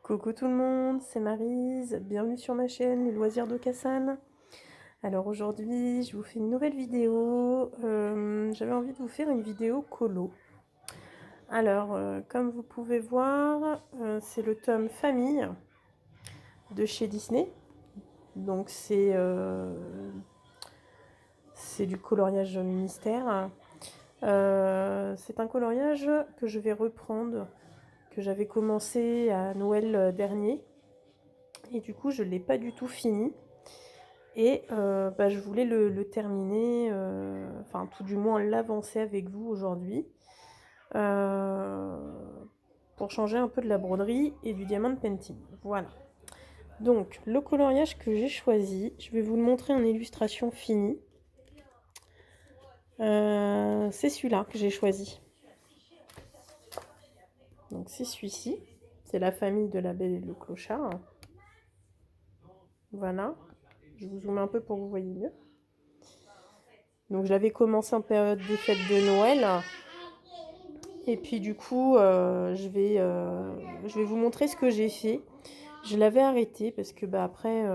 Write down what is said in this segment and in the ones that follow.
Coucou tout le monde, c'est Maryse, bienvenue sur ma chaîne Les Loisirs de Cassane. Alors aujourd'hui, je vous fais une nouvelle vidéo. J'avais envie de vous faire une vidéo colo. Alors, comme vous pouvez voir, c'est le tome Famille de chez Disney. Donc c'est du coloriage mystère. C'est un coloriage que je vais reprendre, que j'avais commencé à Noël dernier. Et du coup, je ne l'ai pas du tout fini. Et je voulais le terminer, enfin tout du moins l'avancer avec vous aujourd'hui, pour changer un peu de la broderie et du diamond painting. Voilà. Donc le coloriage que j'ai choisi, je vais vous le montrer en illustration finie. C'est celui-là que j'ai choisi. Donc c'est celui-ci. C'est la famille de la Belle et le Clochard. Voilà. Je vous zoome un peu pour que vous voyez mieux. Donc je l'avais commencé en période des fêtes de Noël. Et puis du coup, je vais vous montrer ce que j'ai fait. Je l'avais arrêté parce que après,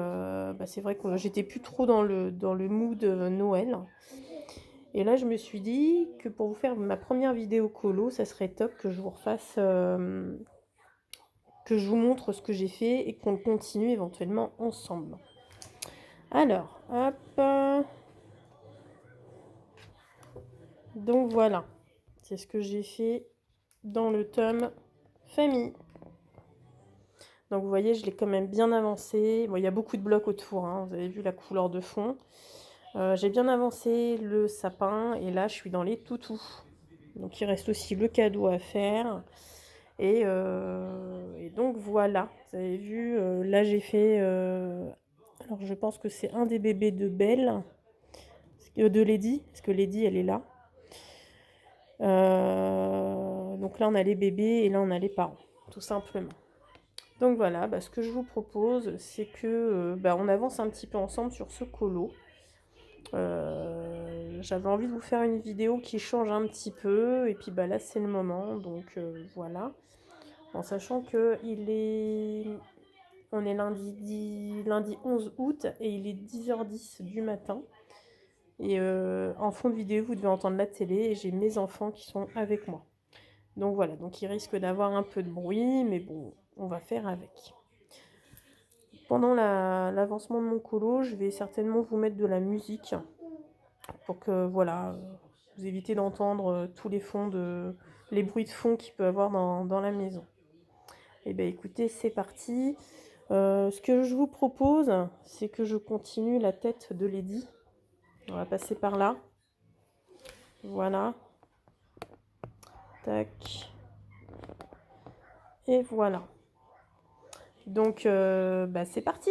c'est vrai que j'étais plus trop dans le mood Noël. Et là, je me suis dit que pour vous faire ma première vidéo colo, ça serait top que je vous refasse, que je vous montre ce que j'ai fait et qu'on continue éventuellement ensemble. Alors, hop. Donc voilà, c'est ce que j'ai fait dans le tome Famille. Donc vous voyez, je l'ai quand même bien avancé. Bon, il y a beaucoup de blocs autour, hein. Vous avez vu la couleur de fond. J'ai bien avancé le sapin et là je suis dans les toutous. Donc il reste aussi le cadeau à faire. Et donc voilà, vous avez vu, là j'ai fait... alors je pense que c'est un des bébés de Belle, de Lady, parce que Lady elle est là. Donc là on a les bébés et là on a les parents, tout simplement. Donc voilà, ce que je vous propose, c'est que on avance un petit peu ensemble sur ce colo. J'avais envie de vous faire une vidéo qui change un petit peu, et puis là c'est le moment, donc voilà. En sachant que on est lundi 11 août et il est 10h10 du matin. Et en fond de vidéo, vous devez entendre la télé et j'ai mes enfants qui sont avec moi. Donc voilà, donc il risque d'avoir un peu de bruit, mais bon, on va faire avec. Pendant l'avancement de mon colo, je vais certainement vous mettre de la musique pour que voilà, vous évitez d'entendre tous les bruits de fond qu'il peut y avoir dans la maison. Et bien écoutez, c'est parti. Ce que je vous propose, c'est que je continue la tête de Lady. On va passer par là. Voilà. Tac. Et voilà. Donc, c'est parti.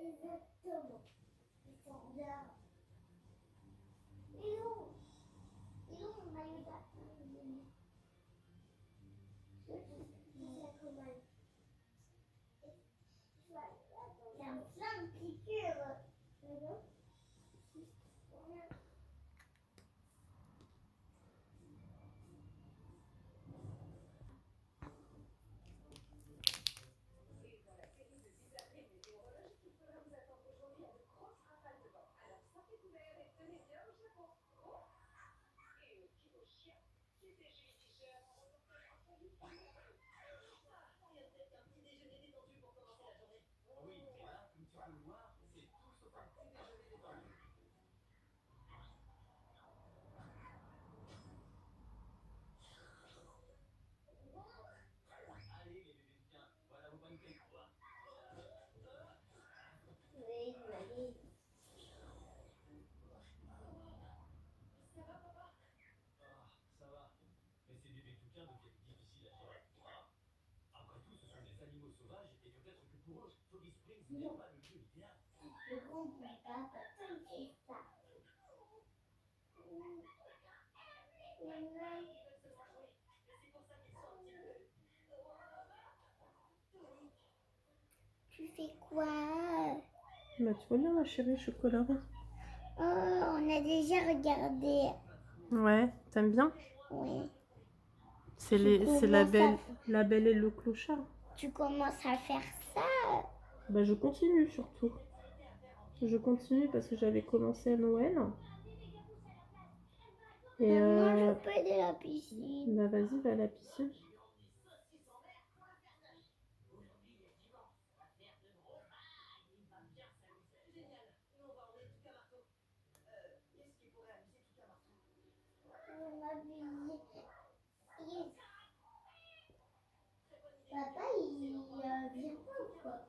Exactement. Ils sont là. Il est où? Il est où mon maillot de bain? Je sais comment. Il y a plein de piqûres. Oui, oui. Je comprends pas pourquoi il fait ça. Tu fais quoi? Bah, tu vois bien, ma chérie, chocolat. Oh, on a déjà regardé. Ouais, t'aimes bien? Oui. C'est Tu la commences belle, à, la belle et le clochard. tu commences à faire ça. Bah, je continue surtout. Je continue parce que j'avais commencé à Noël. Et Moi, je peux aller à la piscine. bah, vas-y, va à la piscine. Papa, il vient pas ou quoi?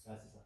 Ah, c'est ça.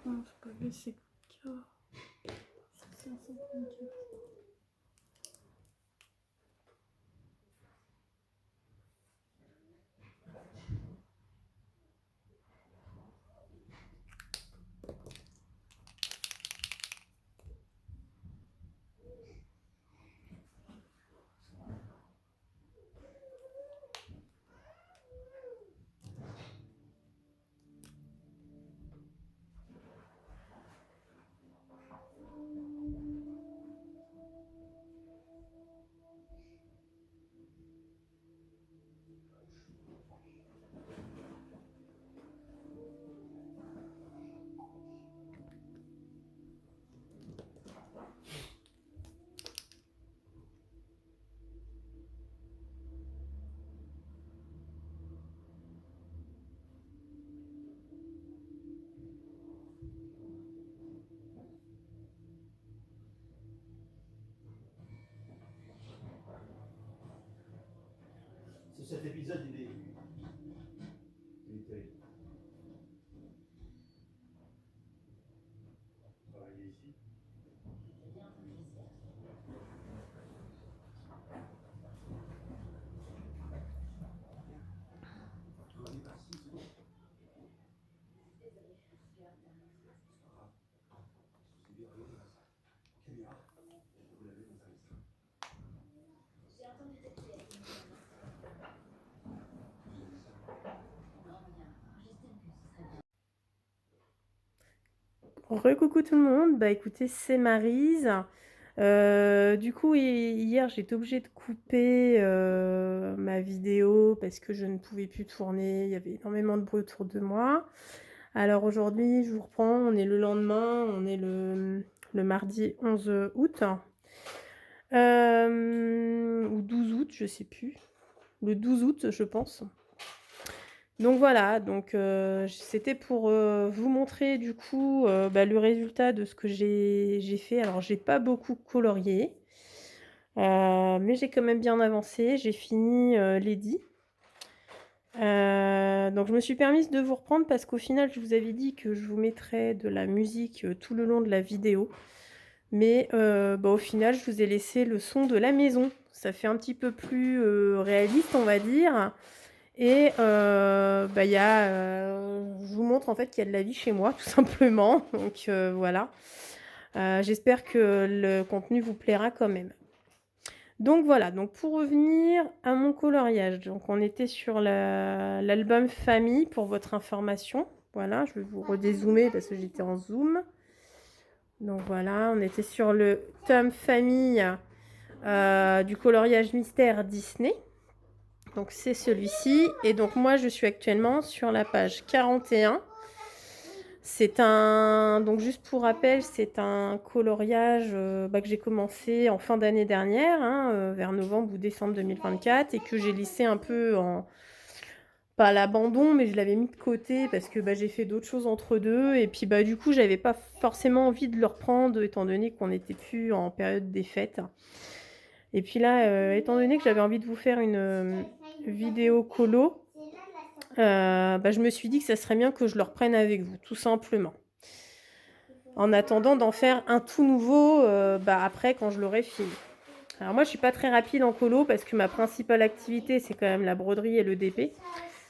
Non, c'est pas vrai, c'est 534. Cet épisode, il est terrible. Travailler ici. Recoucou tout le monde, bah écoutez, c'est Maryse. Du coup, hier, j'étais obligée de couper ma vidéo parce que je ne pouvais plus tourner, il y avait énormément de bruit autour de moi. Alors aujourd'hui, je vous reprends, on est le lendemain, on est le mardi 11 août, ou 12 août, je sais plus, le 12 août, je pense. Donc voilà, donc c'était pour vous montrer du coup bah, le résultat de ce que j'ai fait. Alors j'ai pas beaucoup colorié, mais j'ai quand même bien avancé. J'ai fini Lady. Donc je me suis permise de vous reprendre parce qu'au final je vous avais dit que je vous mettrais de la musique tout le long de la vidéo. Mais bah, au final je vous ai laissé le son de la maison. Ça fait un petit peu plus réaliste on va dire. Et bah, je vous montre en fait qu'il y a de la vie chez moi tout simplement. Donc voilà. J'espère que le contenu vous plaira quand même. Donc voilà, donc pour revenir à mon coloriage, donc on était sur l'album famille pour votre information. Voilà, je vais vous redézoomer parce que j'étais en zoom. Donc voilà, on était sur le tome famille du coloriage mystère Disney. Donc c'est celui-ci. Et donc moi je suis actuellement sur la page 41. C'est un, donc juste pour rappel, c'est un coloriage que j'ai commencé en fin d'année dernière, hein, vers novembre ou décembre 2024, et que j'ai laissé un peu en, pas à l'abandon, mais je l'avais mis de côté parce que j'ai fait d'autres choses entre deux, et puis du coup j'avais pas forcément envie de le reprendre étant donné qu'on n'était plus en période des fêtes. Et puis là, étant donné que j'avais envie de vous faire une vidéo colo, je me suis dit que ça serait bien que je le reprenne avec vous, tout simplement. En attendant d'en faire un tout nouveau après quand je l'aurai fini. Alors moi je suis pas très rapide en colo parce que ma principale activité c'est quand même la broderie et le DP.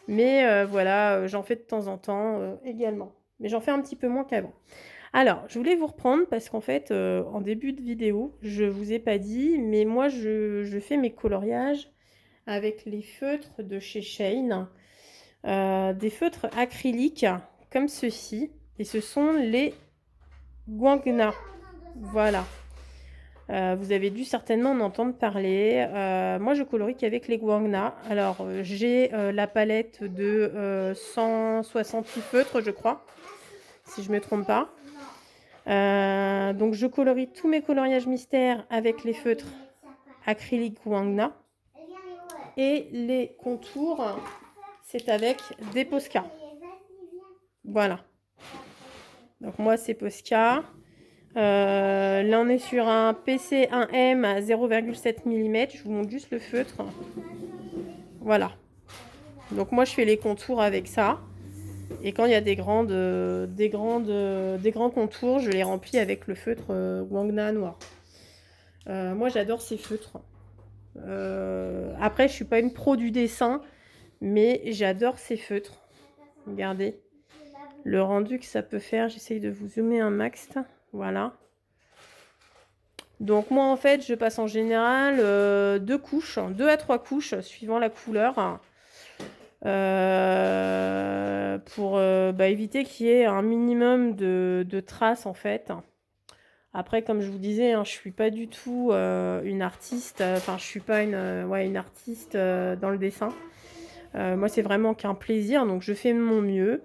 Mais voilà, j'en fais de temps en temps également. Mais j'en fais un petit peu moins qu'avant. Alors, je voulais vous reprendre parce qu'en fait, en début de vidéo, je vous ai pas dit, mais moi je fais mes coloriages avec les feutres de chez Shane. Des feutres acryliques comme ceci. Et ce sont les Guangna. Voilà. Vous avez dû certainement en entendre parler. Moi, je colorie qu'avec les Guangna. Alors, j'ai la palette de 168 feutres, je crois, si je ne me trompe pas. Donc, je colorie tous mes coloriages mystères avec les feutres acryliques Guangna. Et les contours, c'est avec des Posca. Voilà. Donc, moi, c'est Posca. Là on est sur un PC1M à 0,7 mm. Je vous montre juste le feutre. Voilà. Donc moi je fais les contours avec ça. Et quand il y a des grands contours, je les remplis avec le feutre Guangna noir. Moi j'adore ces feutres. Après je suis pas une pro du dessin, mais j'adore ces feutres. Regardez le rendu que ça peut faire. J'essaye de vous zoomer un max. Voilà. Donc moi en fait je passe en général 2 couches, 2 à 3 couches suivant la couleur pour éviter qu'il y ait un minimum de traces en fait. Après comme je vous disais, je suis pas du tout une artiste, enfin je suis pas une artiste dans le dessin. Moi c'est vraiment qu'un plaisir, donc je fais de mon mieux.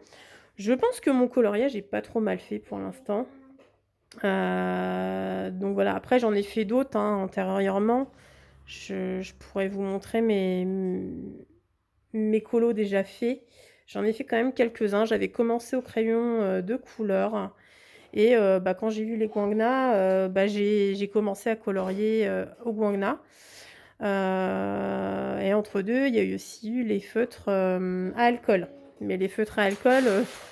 Je pense que mon coloriage est pas trop mal fait pour l'instant. Donc voilà, après j'en ai fait d'autres antérieurement. Je pourrais vous montrer mes colos déjà faits. J'en ai fait quand même quelques-uns. J'avais commencé au crayon de couleur. Et quand j'ai vu les Guangna, j'ai commencé à colorier au Guangna. Et entre deux, il y a eu aussi eu les feutres à alcool. Mais les feutres à alcool,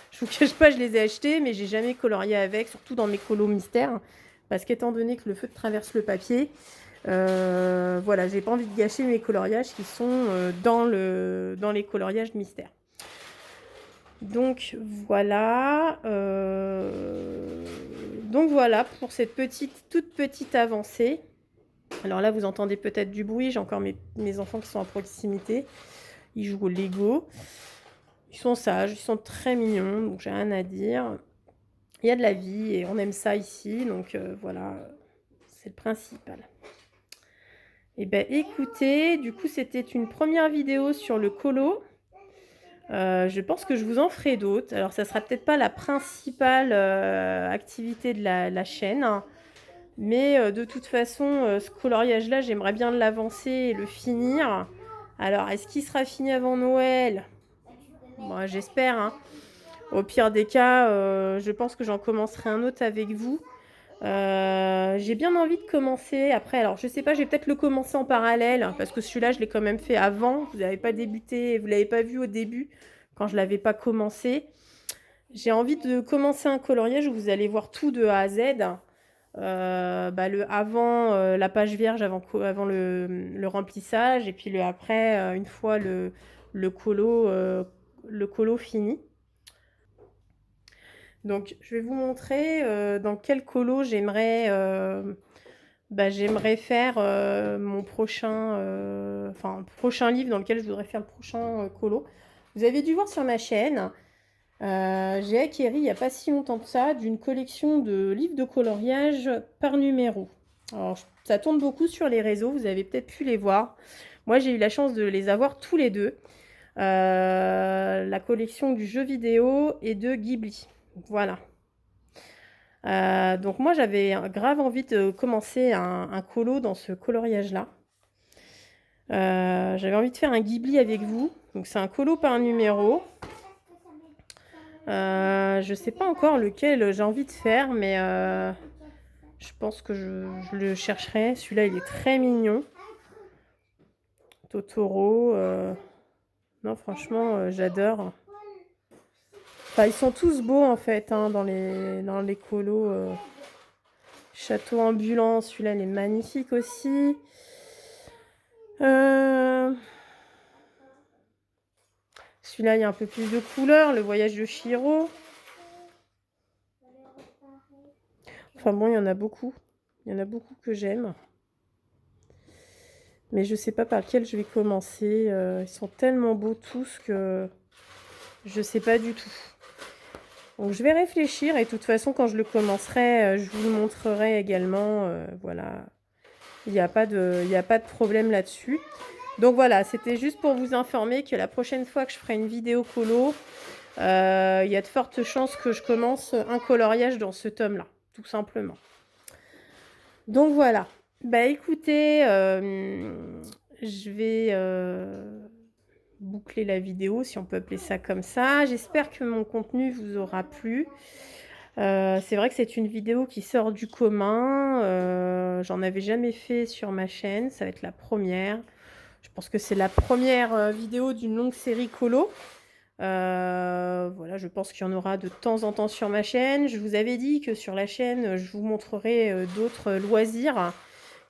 je vous cache pas, je les ai achetés, mais j'ai jamais colorié avec, surtout dans mes colos mystères. Parce qu'étant donné que le feutre traverse le papier, voilà, j'ai pas envie de gâcher mes coloriages qui sont dans les coloriages mystères. Donc voilà pour cette toute petite avancée. Alors là, vous entendez peut-être du bruit. J'ai encore mes enfants qui sont à proximité. Ils jouent au Lego. Ils sont sages, ils sont très mignons, donc j'ai rien à dire. Il y a de la vie et on aime ça ici, donc voilà, c'est le principal. Et ben écoutez, du coup c'était une première vidéo sur le colo. Je pense que je vous en ferai d'autres. Alors ça sera peut-être pas la principale activité de la chaîne, mais de toute façon, ce coloriage-là, j'aimerais bien l'avancer et le finir. Alors, est-ce qu'il sera fini avant Noël? Bon, j'espère. Au pire des cas, je pense que j'en commencerai un autre avec vous. J'ai bien envie de commencer. Après, alors, je sais pas, je vais peut-être le commencer en parallèle, parce que celui-là, je l'ai quand même fait avant. Vous n'avez pas débuté, vous l'avez pas vu au début, quand je l'avais pas commencé. J'ai envie de commencer un coloriage où vous allez voir tout de A à Z. Le avant, la page vierge avant le remplissage, et puis le après, une fois le colo fini. Donc je vais vous montrer dans quel colo j'aimerais faire mon prochain livre dans lequel je voudrais faire le prochain colo. Vous avez dû voir sur ma chaîne, j'ai acquéri il n'y a pas si longtemps que ça d'une collection de livres de coloriage par numéro. Alors ça tourne beaucoup sur les réseaux, vous avez peut-être pu les voir. Moi j'ai eu la chance de les avoir tous les deux. La collection du jeu vidéo et de Ghibli. Voilà. Donc moi j'avais grave envie de commencer un colo dans ce coloriage-là. J'avais envie de faire un Ghibli avec vous. Donc c'est un colo par numéro. Je sais pas encore lequel j'ai envie de faire, mais je pense que je le chercherai. Celui-là, il est très mignon. Totoro. Non, franchement, j'adore. Enfin, ils sont tous beaux, en fait, dans les colos. Château ambulant, celui-là, il est magnifique aussi. Celui-là, il y a un peu plus de couleurs. Le voyage de Chihiro. Enfin bon, il y en a beaucoup. Il y en a beaucoup que j'aime. Mais je sais pas par lequel je vais commencer. Ils sont tellement beaux tous que je sais pas du tout. Donc je vais réfléchir et de toute façon, quand je le commencerai, je vous le montrerai également. Voilà. Il n'y a pas de problème là-dessus. Donc voilà, c'était juste pour vous informer que la prochaine fois que je ferai une vidéo colo, il y a de fortes chances que je commence un coloriage dans ce tome-là, tout simplement. Donc voilà. Bah écoutez, je vais boucler la vidéo, si on peut appeler ça comme ça. J'espère que mon contenu vous aura plu. C'est vrai que c'est une vidéo qui sort du commun. J'en avais jamais fait sur ma chaîne, ça va être la première. Je pense que c'est la première vidéo d'une longue série colo. Voilà, je pense qu'il y en aura de temps en temps sur ma chaîne. Je vous avais dit que sur la chaîne, je vous montrerai d'autres loisirs,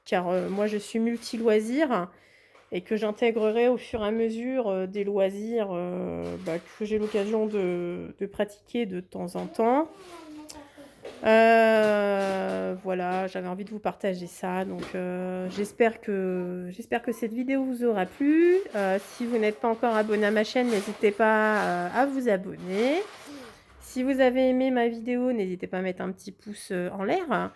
car moi je suis multi-loisirs et que j'intégrerai au fur et à mesure des loisirs que j'ai l'occasion de pratiquer de temps en temps. Voilà, j'avais envie de vous partager ça, donc j'espère que cette vidéo vous aura plu. Si vous n'êtes pas encore abonné à ma chaîne, n'hésitez pas à vous abonner. Si vous avez aimé ma vidéo, n'hésitez pas à mettre un petit pouce en l'air.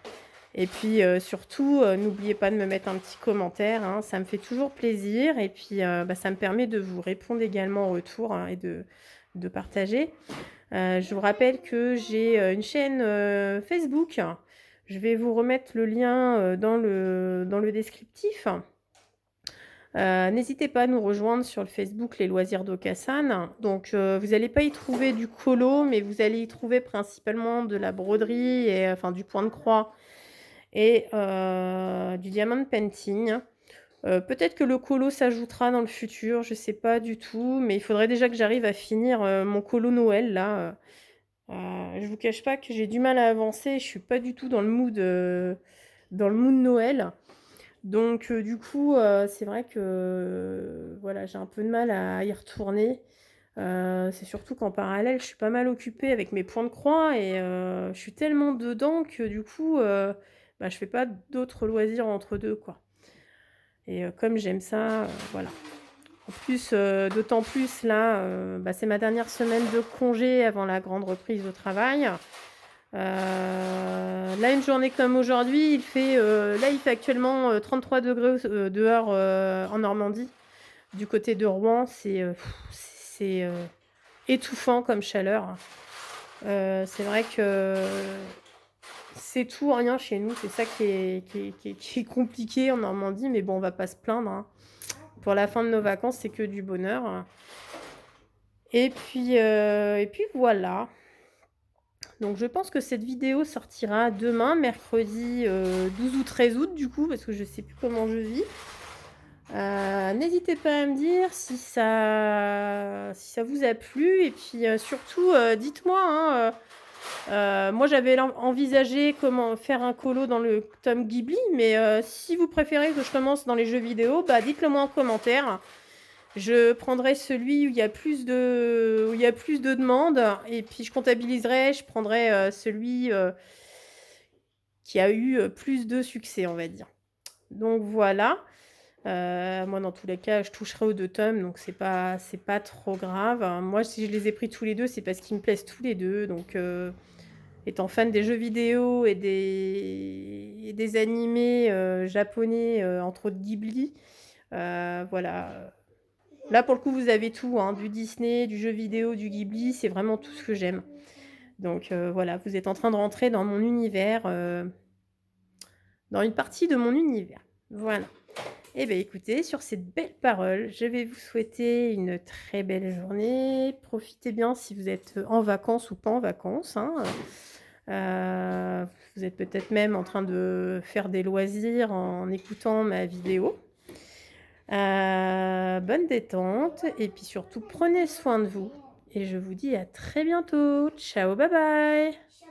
Et puis surtout, n'oubliez pas de me mettre un petit commentaire, hein, ça me fait toujours plaisir. Et puis ça me permet de vous répondre également en retour, hein, et de partager. Je vous rappelle que j'ai une chaîne Facebook. Je vais vous remettre le lien dans le descriptif. N'hésitez pas à nous rejoindre sur le Facebook Les Loisirs d'Aucassan. Donc vous n'allez pas y trouver du colo, mais vous allez y trouver principalement de la broderie, et, enfin du point de croix et du diamond painting. Peut-être que le colo s'ajoutera dans le futur, je sais pas du tout, mais il faudrait déjà que j'arrive à finir mon colo Noël là. Je vous cache pas que j'ai du mal à avancer, je suis pas du tout dans le mood Noël. Donc du coup, c'est vrai que voilà, j'ai un peu de mal à y retourner. C'est surtout qu'en parallèle, je suis pas mal occupée avec mes points de croix et je suis tellement dedans que du coup, je fais pas d'autres loisirs entre deux, quoi. Et comme j'aime ça, voilà. En plus, d'autant plus là, c'est ma dernière semaine de congé avant la grande reprise au travail. Là, une journée comme aujourd'hui, il fait actuellement 33 degrés dehors en Normandie. Du côté de Rouen, c'est étouffant comme chaleur. C'est vrai que c'est tout rien chez nous, c'est ça qui est compliqué en Normandie, mais bon, on va pas se plaindre, hein. Pour la fin de nos vacances, c'est que du bonheur. Et puis voilà. Donc je pense que cette vidéo sortira demain, mercredi 12 ou 13 août du coup, parce que je sais plus comment je vis. N'hésitez pas à me dire si ça vous a plu, et puis surtout dites-moi, hein, moi j'avais envisagé comment faire un colo dans le tome Ghibli, mais si vous préférez que je commence dans les jeux vidéo, dites-le moi en commentaire. Je prendrai celui où il y a plus de demandes, et puis je comptabiliserai, je prendrai celui qui a eu plus de succès, on va dire. Donc voilà. Moi, dans tous les cas, je toucherai aux 2 tomes, donc c'est pas trop grave. Moi, si je les ai pris tous les deux, c'est parce qu'ils me plaisent tous les deux. Donc, étant fan des jeux vidéo et des animés japonais, entre autres Ghibli, voilà. Là, pour le coup, vous avez tout, hein, du Disney, du jeu vidéo, du Ghibli, c'est vraiment tout ce que j'aime. Donc voilà, vous êtes en train de rentrer dans mon univers, dans une partie de mon univers. Voilà. Eh bien, écoutez, sur cette belle parole, je vais vous souhaiter une très belle journée. Profitez bien si vous êtes en vacances ou pas en vacances, hein. Vous êtes peut-être même en train de faire des loisirs en écoutant ma vidéo. Bonne détente, et puis surtout, prenez soin de vous. Et je vous dis à très bientôt. Ciao, bye bye!